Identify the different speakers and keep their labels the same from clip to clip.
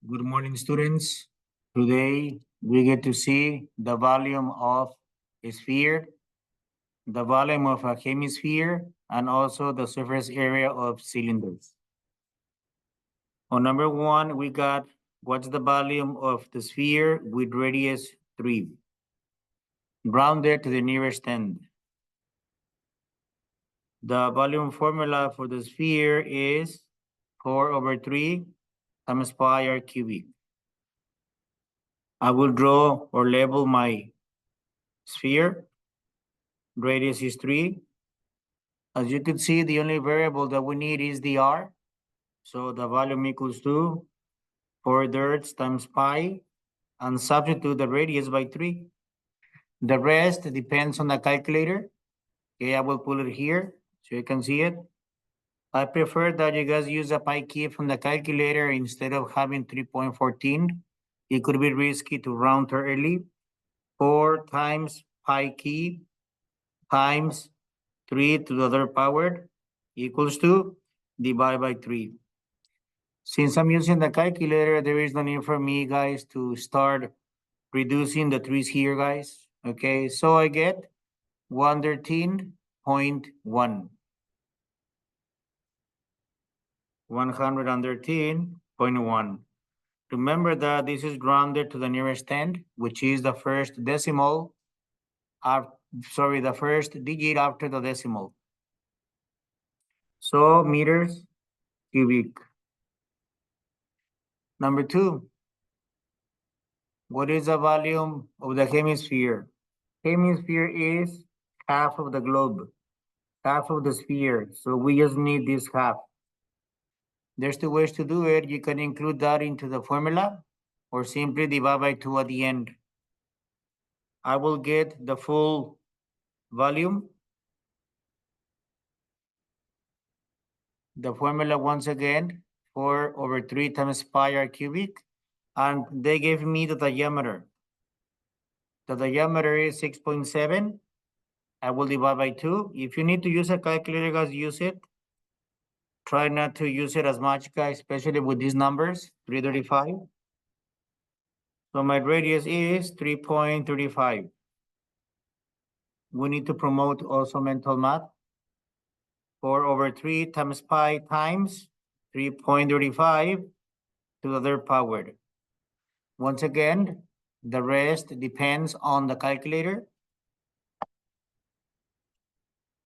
Speaker 1: Good morning, students. Today we get to see the volume of a sphere, the volume of a hemisphere, and also the surface area of cylinders. On number one, we got what's the volume of the sphere with radius 3, rounded to the nearest end. The volume formula for the sphere is 4/3 times pi r cubic. I will draw or label my sphere. Radius is 3. As you can see, the only variable that we need is the r. So the volume equals to 4/3 times pi, and substitute the radius by 3. The rest depends on the calculator. Okay, I will put it here so you can see it. I prefer that you guys use a pi key from the calculator instead of having 3.14. It could be risky to round early. 4 times pi key times 3 to the third power equals to divide by 3. Since I'm using the calculator, there is no need for me, guys, to start reducing the 3's here, guys. Okay, so I get 113.1. 113.1. Remember that this is rounded to the nearest 10, which is the first decimal, the first digit after the decimal. So meters cubic. Number 2, what is the volume of the hemisphere? Hemisphere is half of the globe, half of the sphere. So we just need this half. There's 2 ways to do it. You can include that into the formula or simply divide by 2 at the end. I will get the full volume. The formula once again, 4/3 times pi r cubic. And they gave me the diameter. The diameter is 6.7. I will divide by 2. If you need to use a calculator, guys, use it. Try not to use it as much, guys, especially with these numbers, 335. So my radius is 3.35. We need to promote also mental math. 4/3 times pi times 3.35 to the third power. Once again, the rest depends on the calculator.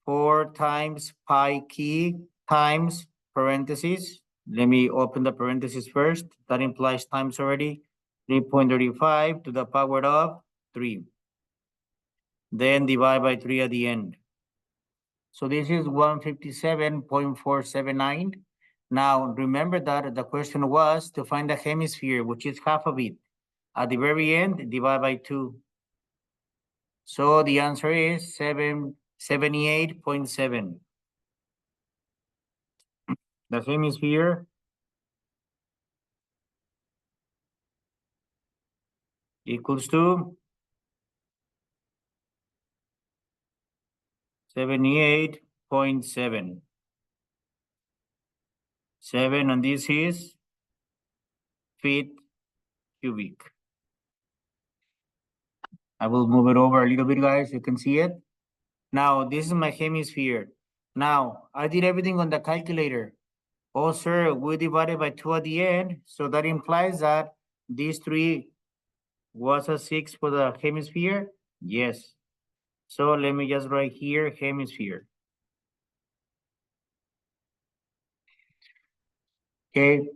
Speaker 1: 4 times pi key times parentheses. Let me open the parentheses first. That implies times already. 3.35 to the power of 3. Then divide by 3 at the end. So this is 157.479. Now remember that the question was to find the hemisphere, which is half of it. At the very end, divide by 2. So the answer is 78.7. The hemisphere equals to 78.7. 7, and this is feet cubic. I will move it over a little bit, guys. You can see it. Now, this is my hemisphere. Now, I did everything on the calculator. Oh, sir, we divided by 2 at the end. So that implies that these 3 was a 6 for the hemisphere? Yes. So let me just write here, hemisphere. Okay.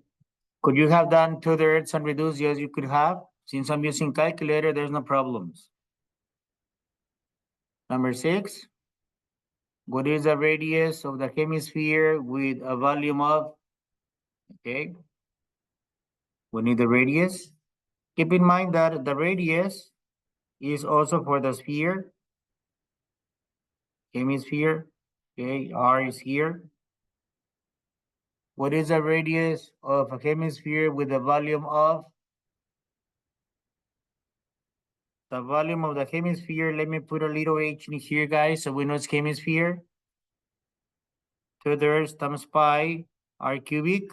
Speaker 1: Could you have done 2/3 and reduced? Yes, you could have. Since I'm using calculator, there's no problems. Number 6. What is the radius of the hemisphere with a volume of, okay, we need the radius. Keep in mind that the radius is also for the sphere, hemisphere, okay, R is here. What is the radius of a hemisphere with a volume of, the volume of the hemisphere? Let me put a little h in here, guys, so we know it's hemisphere. 2/3 times pi r cubic.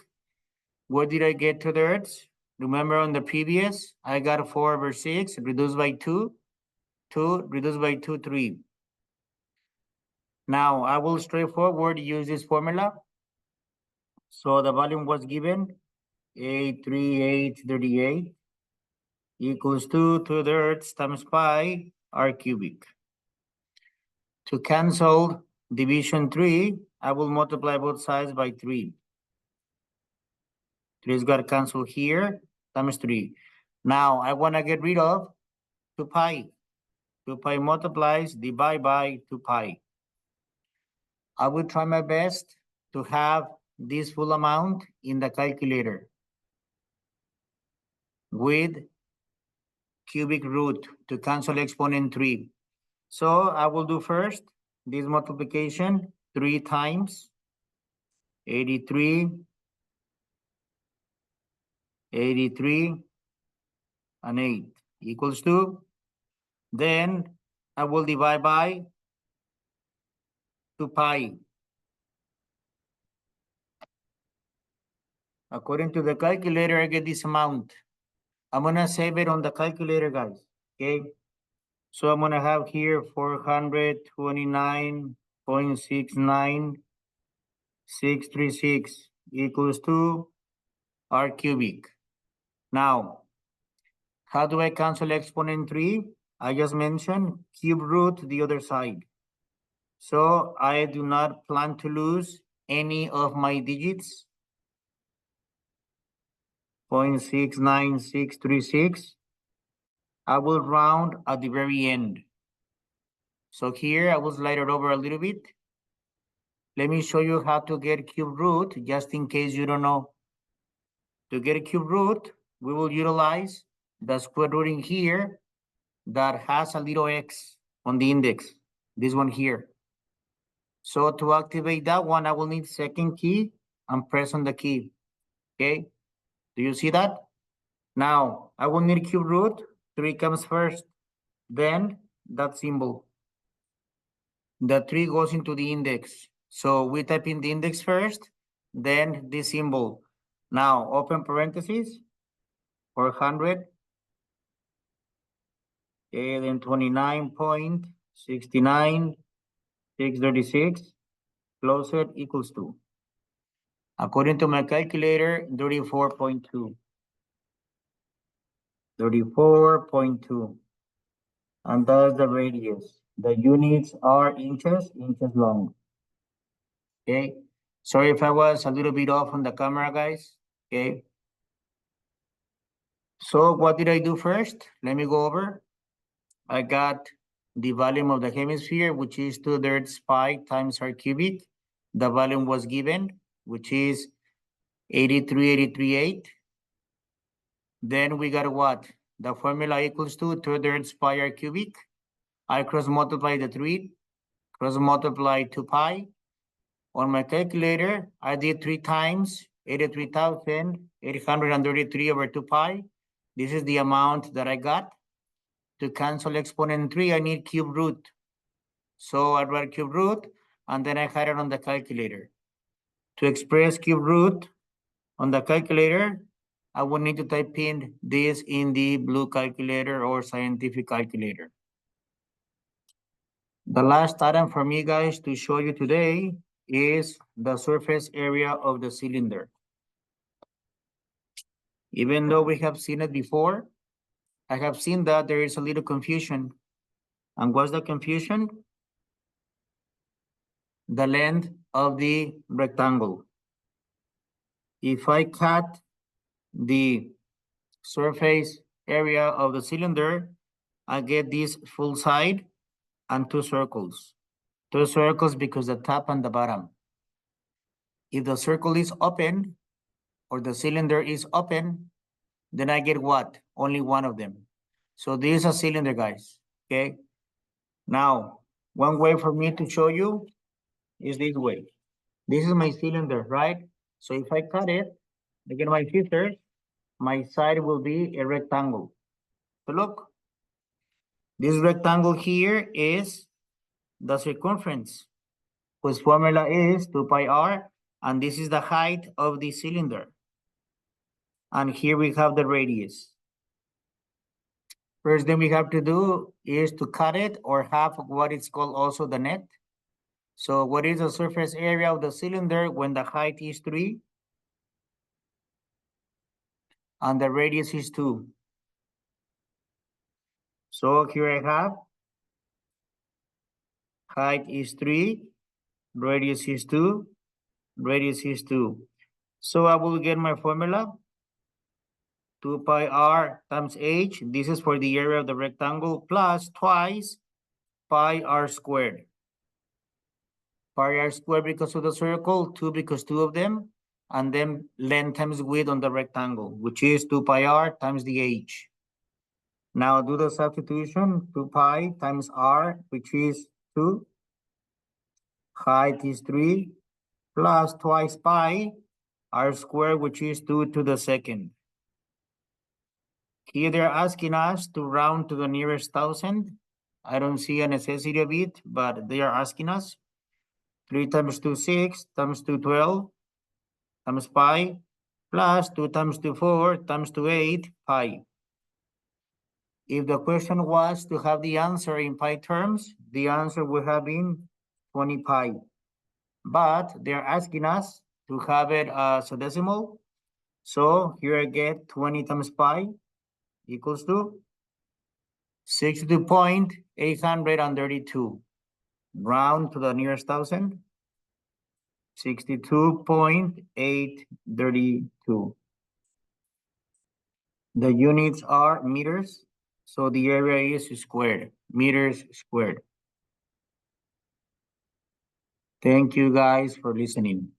Speaker 1: What did I get 2/3? Remember on the previous, I got 4/6 reduced by 2, 2 reduced by 2, 3. Now I will straightforward use this formula. So the volume was given 83838 equals 2/3 times pi r cubic. To cancel division 3, I will multiply both sides by 3. 3's got to cancel here times 3. Now I want to get rid of 2 pi. 2 pi multiplies, divide by 2 pi. I will try my best to have this full amount in the calculator with cubic root to cancel exponent 3. So I will do first this multiplication 3 times 83, 83, and 8 equals 2. Then I will divide by 2 pi. According to the calculator, I get this amount. I'm going to save it on the calculator, guys. Okay. So I'm going to have here 429.69636 equals 2 r cubic. Now, how do I cancel exponent 3? I just mentioned cube root the other side. So I do not plan to lose any of my digits. 0.69636. I will round at the very end. So here I will slide it over a little bit. Let me show you how to get cube root, just in case you don't know. To get a cube root, we will utilize the square root in here that has a little x on the index, this one here. So to activate that one, I will need second key and press on the key, okay? Do you see that? Now, I will need cube root, 3 comes first, then that symbol. The 3 goes into the index. So we type in the index first, then this symbol. Now, open parentheses, 400, okay, then 29.69636, close it, equals 2. According to my calculator, 34.2. 34.2. And that's the radius. The units are inches long. Okay. Sorry if I was a little bit off on the camera, guys. Okay. So what did I do first? Let me go over. I got the volume of the hemisphere, which is 2/3 pi times r cubic. The volume was given, which is 83,838. Then we got what? The formula equals to 2/3 pi r cubic. I cross multiply the 3, cross multiply 2 pi. On my calculator, I did 3 times 83,833 over 2 pi. This is the amount that I got. To cancel exponent 3, I need cube root. So I write cube root, and then I had it on the calculator. To express cube root on the calculator, I would need to type in this in the blue calculator or scientific calculator. The last item for me, guys, to show you today is the surface area of the cylinder. Even though we have seen it before, I have seen that there is a little confusion. And what's the confusion? The length of the rectangle. If I cut the surface area of the cylinder, I get this full side and 2 circles. 2 circles because the top and the bottom. If the circle is open or the cylinder is open, then I get what? Only one of them. So this is a cylinder, guys, okay? Now, one way for me to show you is this way. This is my cylinder, right? So if I cut it, again, my scissors, my side will be a rectangle. So look, this rectangle here is the circumference, whose formula is 2 pi r, and this is the height of the cylinder. And here we have the radius. First thing we have to do is to cut it or have what is called also the net. So what is the surface area of the cylinder when the height is 3 and the radius is 2? So here I have height is 3, radius is 2, radius is 2. So I will get my formula, 2 pi r times h, this is for the area of the rectangle, plus twice pi r squared. Pi r squared because of the circle, 2 because 2 of them, and then length times width on the rectangle, which is 2 pi r times the h. Now do the substitution, 2 pi times r, which is 2, height is 3, plus twice pi, r squared, which is 2 to the second. Here they're asking us to round to the nearest thousand. I don't see a necessity of it, but they are asking us. 3 times 2, 6, times 2, 12, times pi, plus 2 times 2, 4, times 2, 8, pi. If the question was to have the answer in pi terms, the answer would have been 20 pi. But they're asking us to have it as a decimal. So here I get 20 times pi equals to 62.832. Round to the nearest thousand, 62.832. The units are meters, so the area is squared, meters squared. Thank you guys for listening.